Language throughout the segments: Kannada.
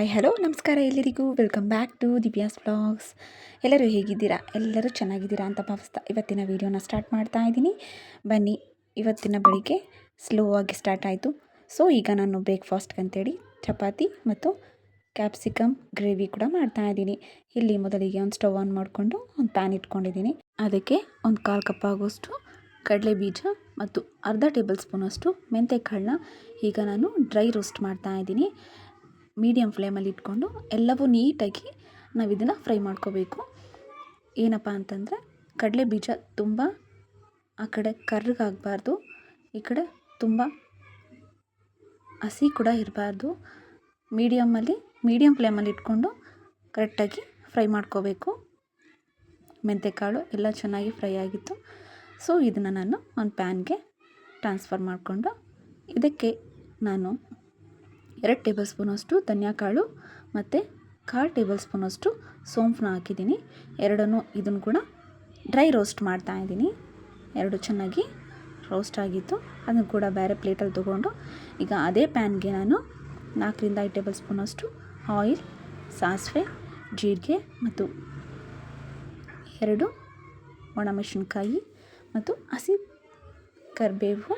ಹಾಯ್ ಹಲೋ ನಮಸ್ಕಾರ ಎಲ್ಲರಿಗೂ welcome back to Divya's vlogs. ಎಲ್ಲರೂ ಹೇಗಿದ್ದೀರಾ? ಎಲ್ಲರೂ ಚೆನ್ನಾಗಿದ್ದೀರಾ ಅಂತ ಭಾವಿಸ್ತಾ ಇವತ್ತಿನ ವೀಡಿಯೋನ ಸ್ಟಾರ್ಟ್ ಮಾಡ್ತಾ ಇದ್ದೀನಿ. ಬನ್ನಿ, ಇವತ್ತಿನ ಬೆಳಿಗ್ಗೆ ಸ್ಲೋ ಆಗಿ ಸ್ಟಾರ್ಟ್ ಆಯಿತು. ಸೊ ಈಗ ನಾನು ಬ್ರೇಕ್ಫಾಸ್ಟ್ಗೆ ಅಂತೇಳಿ ಚಪಾತಿ ಮತ್ತು ಕ್ಯಾಪ್ಸಿಕಮ್ ಗ್ರೇವಿ ಕೂಡ ಮಾಡ್ತಾ ಇದ್ದೀನಿ. ಇಲ್ಲಿ ಮೊದಲಿಗೆ ಒಂದು ಸ್ಟವ್ ಆನ್ ಮಾಡಿಕೊಂಡು ಒಂದು ಪ್ಯಾನ್ ಇಟ್ಕೊಂಡಿದ್ದೀನಿ. ಅದಕ್ಕೆ ಒಂದು 1/4 ಕಪ್ ಆಗೋಷ್ಟು ಕಡಲೆ ಬೀಜ ಮತ್ತು ಅರ್ಧ ಟೇಬಲ್ ಸ್ಪೂನಷ್ಟು ಮೆಂತೆಕಾಳನ್ನ ಈಗ ನಾನು ಡ್ರೈ ರೋಸ್ಟ್ ಮಾಡ್ತಾ ಇದ್ದೀನಿ. ಮೀಡಿಯಮ್ ಫ್ಲೇಮಲ್ಲಿ ಇಟ್ಕೊಂಡು ಎಲ್ಲವೂ ನೀಟಾಗಿ ನಾವು ಇದನ್ನು ಫ್ರೈ ಮಾಡ್ಕೋಬೇಕು. ಏನಪ್ಪ ಅಂತಂದರೆ ಕಡಲೆ ಬೀಜ ತುಂಬ ಆ ಕಡೆ ಕರ್ರಗಾಗಬಾರ್ದು, ಈ ಕಡೆ ತುಂಬ ಹಸಿ ಕೂಡ ಇರಬಾರ್ದು. ಮೀಡಿಯಮ್ ಫ್ಲೇಮಲ್ಲಿ ಇಟ್ಕೊಂಡು ಕರೆಕ್ಟಾಗಿ ಫ್ರೈ ಮಾಡ್ಕೋಬೇಕು. ಮೆಂತೆಕಾಳು ಎಲ್ಲ ಚೆನ್ನಾಗಿ ಫ್ರೈ ಆಗಿತ್ತು. ಸೊ ಇದನ್ನು ನಾನು ಒಂದು ಪ್ಯಾನ್ಗೆ ಟ್ರಾನ್ಸ್ಫರ್ ಮಾಡಿಕೊಂಡು ಇದಕ್ಕೆ ನಾನು 2 ಟೇಬಲ್ ಸ್ಪೂನಷ್ಟು ಧನಿಯಾಕಾಳು ಮತ್ತು 1/4 ಟೇಬಲ್ ಸ್ಪೂನಷ್ಟು ಸೋಂಪನ್ನ ಹಾಕಿದ್ದೀನಿ. ಇದನ್ನು ಕೂಡ ಡ್ರೈ ರೋಸ್ಟ್ ಮಾಡ್ತಾ ಇದ್ದೀನಿ. ಎರಡು ಚೆನ್ನಾಗಿ ರೋಸ್ಟ್ ಆಗಿತ್ತು. ಅದನ್ನು ಕೂಡ ಬೇರೆ ಪ್ಲೇಟಲ್ಲಿ ತೊಗೊಂಡು ಈಗ ಅದೇ ಪ್ಯಾನ್ಗೆ ನಾನು 4ರಿಂದ 5 ಟೇಬಲ್ ಸ್ಪೂನಷ್ಟು ಆಯಿಲ್, ಸಾಸಿವೆ, ಜೀರಿಗೆ ಮತ್ತು 2 ಒಣಮೆಣಸಿನ್ಕಾಯಿ ಮತ್ತು ಹಸಿ ಕರಿಬೇವು,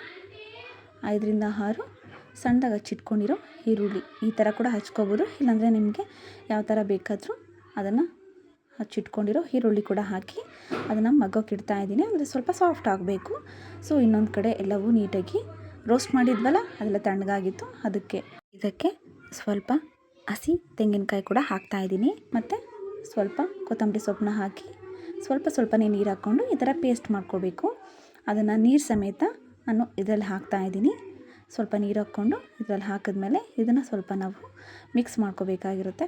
5ರಿಂದ 6 ಸಣ್ಣದಾಗಿ ಹಚ್ಚಿಟ್ಕೊಂಡಿರೋ ಈರುಳ್ಳಿ, ಈ ಥರ ಕೂಡ ಹಚ್ಕೋಬೋದು. ಇಲ್ಲಾಂದರೆ ನಿಮಗೆ ಯಾವ ಥರ ಬೇಕಾದರೂ ಅದನ್ನು ಹಚ್ಚಿಟ್ಕೊಂಡಿರೋ ಈರುಳ್ಳಿ ಕೂಡ ಹಾಕಿ ಅದನ್ನು ಮಗ್ಗೋಕೆ ಇಡ್ತಾ ಇದ್ದೀನಿ. ಅಂದರೆ ಸ್ವಲ್ಪ ಸಾಫ್ಟ್ ಆಗಬೇಕು. ಸೊ ಇನ್ನೊಂದು ಕಡೆ ಎಲ್ಲವೂ ನೀಟಾಗಿ ರೋಸ್ಟ್ ಮಾಡಿದ್ವಲ್ಲ, ಅದೆಲ್ಲ ತಣ್ಣಗಾಗಿತ್ತು. ಇದಕ್ಕೆ ಸ್ವಲ್ಪ ಹಸಿ ತೆಂಗಿನಕಾಯಿ ಕೂಡ ಹಾಕ್ತಾ ಇದ್ದೀನಿ. ಮತ್ತು ಸ್ವಲ್ಪ ಕೊತ್ತಂಬರಿ ಸೊಪ್ಪನ್ನ ಹಾಕಿ ಸ್ವಲ್ಪನೇ ನೀರು ಹಾಕ್ಕೊಂಡು ಈ ಥರ ಪೇಸ್ಟ್ ಮಾಡ್ಕೋಬೇಕು. ಅದನ್ನು ನೀರು ಸಮೇತ ನಾನು ಇದರಲ್ಲಿ ಹಾಕ್ತಾ ಇದ್ದೀನಿ. ಸ್ವಲ್ಪ ನೀರು ಹಾಕ್ಕೊಂಡು ಇದರಲ್ಲಿ ಹಾಕಿದ್ಮೇಲೆ ಇದನ್ನು ಸ್ವಲ್ಪ ನಾವು ಮಿಕ್ಸ್ ಮಾಡ್ಕೋಬೇಕಾಗಿರುತ್ತೆ.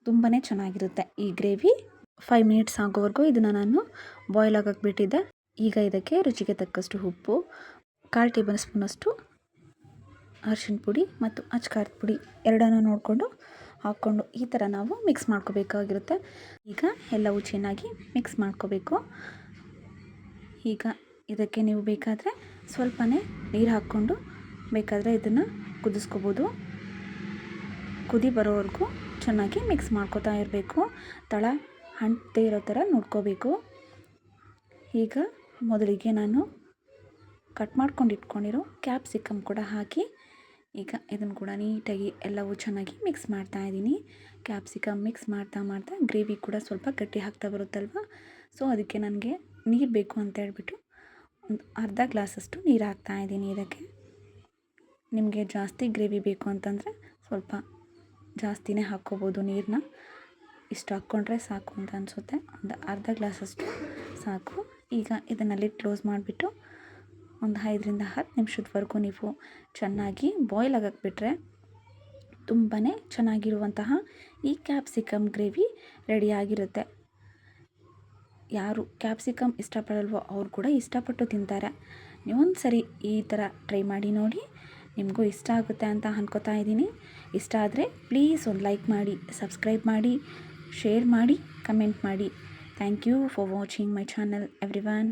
ತುಂಬಾ ಚೆನ್ನಾಗಿರುತ್ತೆ ಈ ಗ್ರೇವಿ. 5 ಮಿನಿಟ್ಸ್ ಆಗೋವರೆಗೂ ಇದನ್ನು ನಾನು ಬಾಯ್ಲ್ ಆಗೋಕ್ಕೆ ಬಿಟ್ಟಿದ್ದೆ. ಈಗ ಇದಕ್ಕೆ ರುಚಿಗೆ ತಕ್ಕಷ್ಟು ಉಪ್ಪು, 1/4 ಟೇಬಲ್ ಸ್ಪೂನಷ್ಟು ಅರಿಶಿಣ ಪುಡಿ ಮತ್ತು ಅಚ್ಕಾರದ ಪುಡಿ ಎರಡನ್ನೂ ನೋಡಿಕೊಂಡು ಹಾಕ್ಕೊಂಡು ಈ ಥರ ನಾವು ಮಿಕ್ಸ್ ಮಾಡ್ಕೋಬೇಕಾಗಿರುತ್ತೆ. ಈಗ ಎಲ್ಲವೂ ಚೆನ್ನಾಗಿ ಮಿಕ್ಸ್ ಮಾಡ್ಕೋಬೇಕು. ಈಗ ಇದಕ್ಕೆ ನೀವು ಬೇಕಾದರೆ ಸ್ವಲ್ಪನೇ ನೀರು ಹಾಕ್ಕೊಂಡು ಬೇಕಾದರೆ ಇದನ್ನು ಕುದಿಸ್ಕೋಬೋದು. ಕುದಿ ಬರೋವರೆಗೂ ಚೆನ್ನಾಗಿ ಮಿಕ್ಸ್ ಮಾಡ್ಕೋತಾ ಇರಬೇಕು. ತಳ ಅಂಟದೇ ಇರೋ ಥರ ನೋಡ್ಕೋಬೇಕು. ಈಗ ಮೊದಲಿಗೆ ನಾನು ಕಟ್ ಮಾಡ್ಕೊಂಡು ಇಟ್ಕೊಂಡಿರೋ ಕ್ಯಾಪ್ಸಿಕಮ್ ಕೂಡ ಹಾಕಿ ಈಗ ಇದನ್ನು ಕೂಡ ನೀಟಾಗಿ ಎಲ್ಲವೂ ಚೆನ್ನಾಗಿ ಮಿಕ್ಸ್ ಮಾಡ್ತಾ ಇದ್ದೀನಿ. ಕ್ಯಾಪ್ಸಿಕಮ್ ಮಿಕ್ಸ್ ಮಾಡ್ತಾ ಗ್ರೇವಿ ಕೂಡ ಸ್ವಲ್ಪ ಗಟ್ಟಿ ಆಗ್ತಾ ಬರುತ್ತಲ್ವ. ಸೊ ಅದಕ್ಕೆ ನನಗೆ ನೀರು ಬೇಕು ಅಂತ ಹೇಳ್ಬಿಟ್ಟು ಒಂದು ಅರ್ಧ ಗ್ಲಾಸಷ್ಟು ನೀರು ಹಾಕ್ತಾ ಇದ್ದೀನಿ. ಇದಕ್ಕೆ ನಿಮಗೆ ಜಾಸ್ತಿ ಗ್ರೇವಿ ಬೇಕು ಅಂತಂದರೆ ಸ್ವಲ್ಪ ಜಾಸ್ತಿನೇ ಹಾಕ್ಕೋಬೋದು ನೀರನ್ನ. ಇಷ್ಟು ಹಾಕ್ಕೊಂಡ್ರೆ ಸಾಕು ಅಂತ ಅನಿಸುತ್ತೆ. ಒಂದು ಅರ್ಧ ಗ್ಲಾಸಷ್ಟು ಸಾಕು. ಈಗ ಇದನ್ನು ಲಿಡ್ ಕ್ಲೋಸ್ ಮಾಡಿಬಿಟ್ಟು ಒಂದು 5ರಿಂದ 10 ನಿಮಿಷದವರೆಗೂ ನೀವು ಚೆನ್ನಾಗಿ ಬಾಯ್ಲ್ ಆಗಕ್ಕೆ ಬಿಟ್ಟರೆ ತುಂಬಾ ಚೆನ್ನಾಗಿರುವಂತಹ ಈ ಕ್ಯಾಪ್ಸಿಕಮ್ ಗ್ರೇವಿ ರೆಡಿಯಾಗಿರುತ್ತೆ. ಯಾರು ಕ್ಯಾಪ್ಸಿಕಮ್ ಇಷ್ಟಪಡಲ್ವೋ ಅವ್ರು ಕೂಡ ಇಷ್ಟಪಟ್ಟು ತಿಂತಾರೆ. ನೀವೊಂದು ಸರಿ ಈ ಥರ ಟ್ರೈ ಮಾಡಿ ನೋಡಿ, ನಿಮಗೂ ಇಷ್ಟ ಆಗುತ್ತೆ ಅಂತ ಅನ್ಕೋತಾ ಇದ್ದೀನಿ. ಇಷ್ಟ ಆದರೆ ಪ್ಲೀಸ್ ಒಂದು ಲೈಕ್ ಮಾಡಿ, ಸಬ್ಸ್ಕ್ರೈಬ್ ಮಾಡಿ, ಶೇರ್ ಮಾಡಿ, ಕಮೆಂಟ್ ಮಾಡಿ. Thank you for watching my channel everyone.